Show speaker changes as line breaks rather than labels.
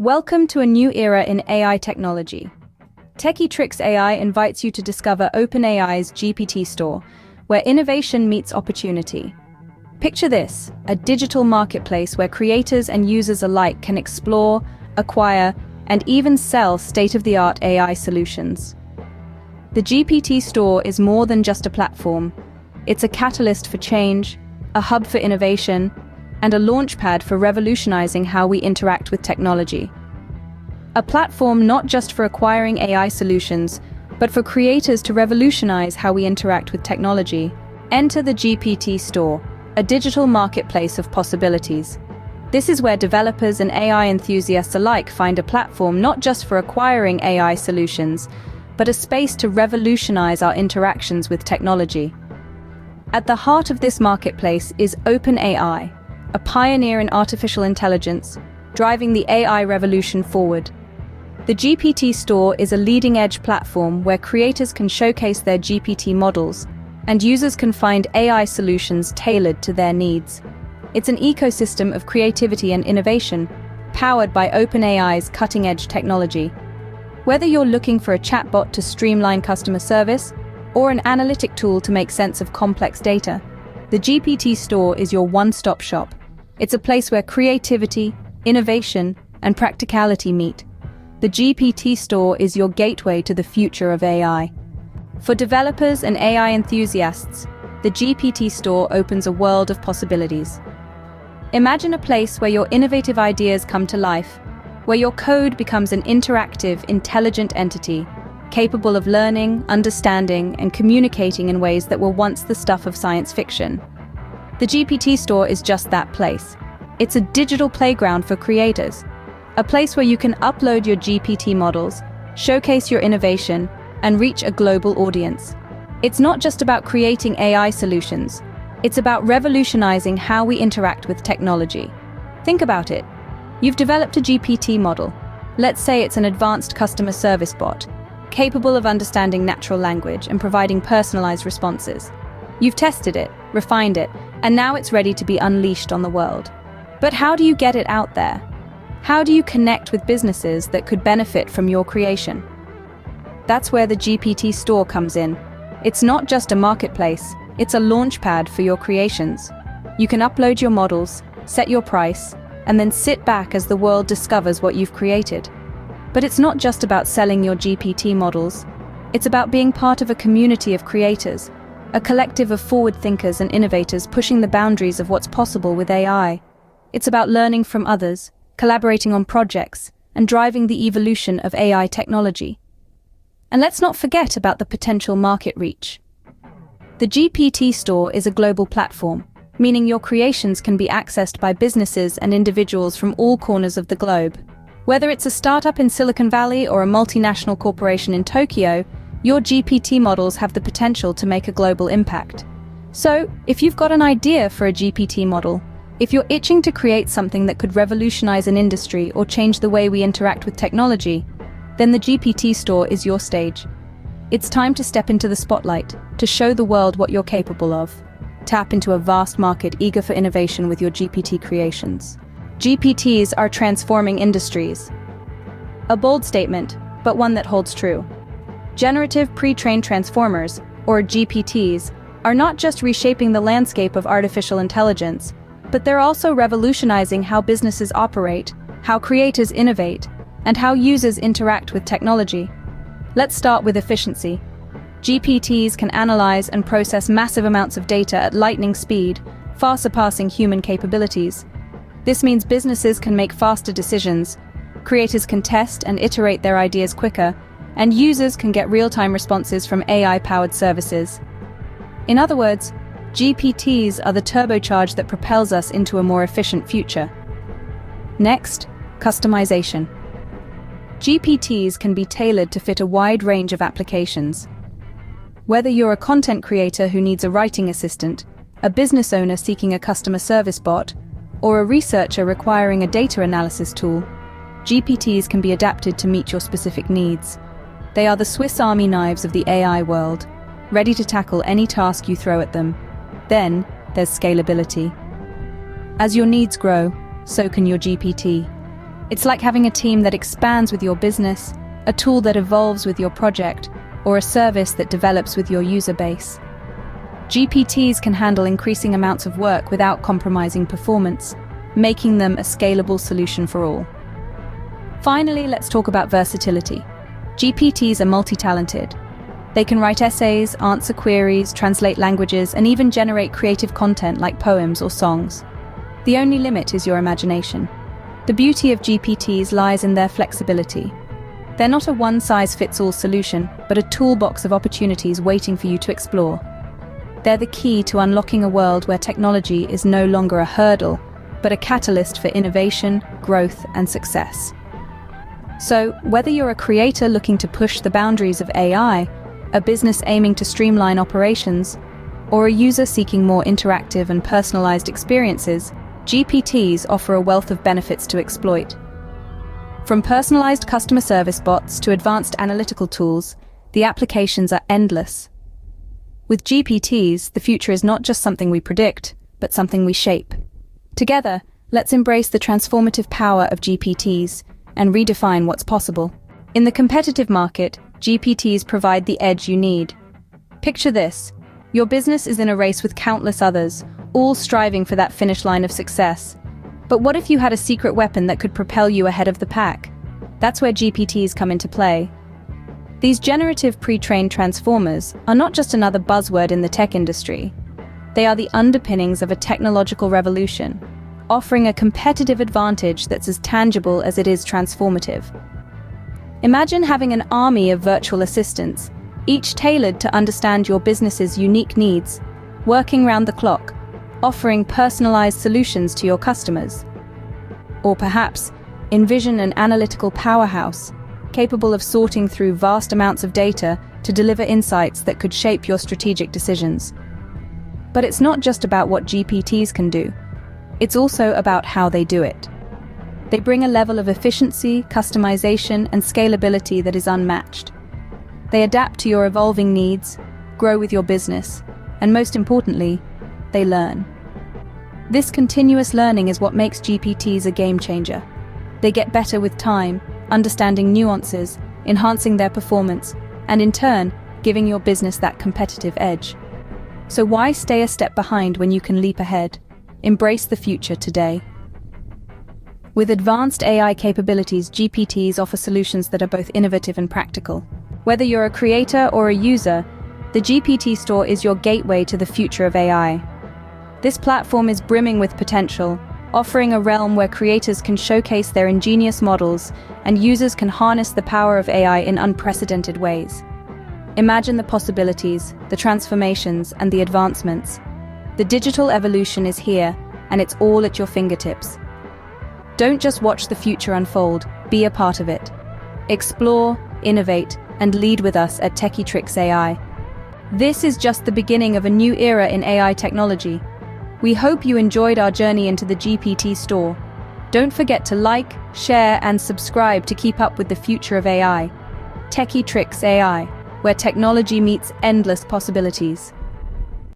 Welcome to a new era in AI technology. TechyTricksAI invites you to discover OpenAI's GPT Store, where innovation meets opportunity. Picture this, a digital marketplace where creators and users alike can explore, acquire, and even sell state-of-the-art AI solutions. The GPT Store is more than just a platform. It's a catalyst for change, a hub for innovation, and a launchpad for revolutionizing how we interact with technology. A platform not just for acquiring AI solutions, but for creators to revolutionize how we interact with technology. Enter the GPT Store, a digital marketplace of possibilities. This is where developers and AI enthusiasts alike find a platform not just for acquiring AI solutions, but a space to revolutionize our interactions with technology. At the heart of this marketplace is OpenAI, a pioneer in artificial intelligence, driving the AI revolution forward. The GPT Store is a leading-edge platform where creators can showcase their GPT models, and users can find AI solutions tailored to their needs. It's an ecosystem of creativity and innovation, powered by OpenAI's cutting-edge technology. Whether you're looking for a chatbot to streamline customer service, or an analytic tool to make sense of complex data, the GPT Store is your one-stop shop. It's a place where creativity, innovation, and practicality meet. The GPT Store is your gateway to the future of AI. For developers and AI enthusiasts, the GPT Store opens a world of possibilities. Imagine a place where your innovative ideas come to life, where your code becomes an interactive, intelligent entity, capable of learning, understanding, and communicating in ways that were once the stuff of science fiction. The GPT Store is just that place. It's a digital playground for creators, a place where you can upload your GPT models, showcase your innovation, and reach a global audience. It's not just about creating AI solutions, it's about revolutionizing how we interact with technology. Think about it. You've developed a GPT model. Let's say it's an advanced customer service bot, capable of understanding natural language and providing personalized responses. You've tested it, refined it, and now it's ready to be unleashed on the world. But how do you get it out there? How do you connect with businesses that could benefit from your creation? That's where the GPT Store comes in. It's not just a marketplace, it's a launchpad for your creations. You can upload your models, set your price, and then sit back as the world discovers what you've created. But it's not just about selling your GPT models. It's about being part of a community of creators, a collective of forward thinkers and innovators pushing the boundaries of what's possible with AI. It's about learning from others, collaborating on projects, and driving the evolution of AI technology. And let's not forget about the potential market reach. The GPT Store is a global platform, meaning your creations can be accessed by businesses and individuals from all corners of the globe. Whether it's a startup in Silicon Valley or a multinational corporation in Tokyo, your GPT models have the potential to make a global impact. So, if you've got an idea for a GPT model, if you're itching to create something that could revolutionize an industry or change the way we interact with technology, then the GPT Store is your stage. It's time to step into the spotlight, to show the world what you're capable of. Tap into a vast market eager for innovation with your GPT creations. GPTs are transforming industries. A bold statement, but one that holds true. Generative pre-trained transformers, or GPTs, are not just reshaping the landscape of artificial intelligence, but they're also revolutionizing how businesses operate, how creators innovate, and how users interact with technology. Let's start with efficiency. GPTs can analyze and process massive amounts of data at lightning speed, far surpassing human capabilities. This means businesses can make faster decisions, creators can test and iterate their ideas quicker, and users can get real-time responses from AI-powered services. In other words, GPTs are the turbocharge that propels us into a more efficient future. Next, customization. GPTs can be tailored to fit a wide range of applications. Whether you're a content creator who needs a writing assistant, a business owner seeking a customer service bot, or a researcher requiring a data analysis tool, GPTs can be adapted to meet your specific needs. They are the Swiss Army knives of the AI world, ready to tackle any task you throw at them. Then, there's scalability. As your needs grow, so can your GPT. It's like having a team that expands with your business, a tool that evolves with your project, or a service that develops with your user base. GPTs can handle increasing amounts of work without compromising performance, making them a scalable solution for all. Finally, let's talk about versatility. GPTs are multi-talented. They can write essays, answer queries, translate languages, and even generate creative content like poems or songs. The only limit is your imagination. The beauty of GPTs lies in their flexibility. They're not a one-size-fits-all solution, but a toolbox of opportunities waiting for you to explore. They're the key to unlocking a world where technology is no longer a hurdle, but a catalyst for innovation, growth, and success. So, whether you're a creator looking to push the boundaries of AI, a business aiming to streamline operations, or a user seeking more interactive and personalized experiences, GPTs offer a wealth of benefits to exploit. From personalized customer service bots to advanced analytical tools, the applications are endless. With GPTs, the future is not just something we predict, but something we shape. Together, let's embrace the transformative power of GPTs and redefine what's possible. In the competitive market, GPTs provide the edge you need. Picture this: your business is in a race with countless others, all striving for that finish line of success. But what if you had a secret weapon that could propel you ahead of the pack? That's where GPTs come into play. These generative pre-trained transformers are not just another buzzword in the tech industry. They are the underpinnings of a technological revolution, offering a competitive advantage that's as tangible as it is transformative. Imagine having an army of virtual assistants, each tailored to understand your business's unique needs, working round the clock, offering personalized solutions to your customers. Or perhaps, envision an analytical powerhouse, capable of sorting through vast amounts of data to deliver insights that could shape your strategic decisions. But it's not just about what GPTs can do. It's also about how they do it. They bring a level of efficiency, customization, and scalability that is unmatched. They adapt to your evolving needs, grow with your business, and most importantly, they learn. This continuous learning is what makes GPTs a game changer. They get better with time, understanding nuances, enhancing their performance, and in turn, giving your business that competitive edge. So why stay a step behind when you can leap ahead? Embrace the future today. With advanced AI capabilities, GPTs offer solutions that are both innovative and practical. Whether you're a creator or a user, the GPT Store is your gateway to the future of AI. This platform is brimming with potential, offering a realm where creators can showcase their ingenious models and users can harness the power of AI in unprecedented ways. Imagine the possibilities, the transformations, and the advancements. The digital evolution is here, and it's all at your fingertips. Don't just watch the future unfold, be a part of it. Explore, innovate, and lead with us at TechyTricksAI. This is just the beginning of a new era in AI technology. We hope you enjoyed our journey into the GPT Store. Don't forget to like, share, and subscribe to keep up with the future of AI. TechyTricksAI, where technology meets endless possibilities.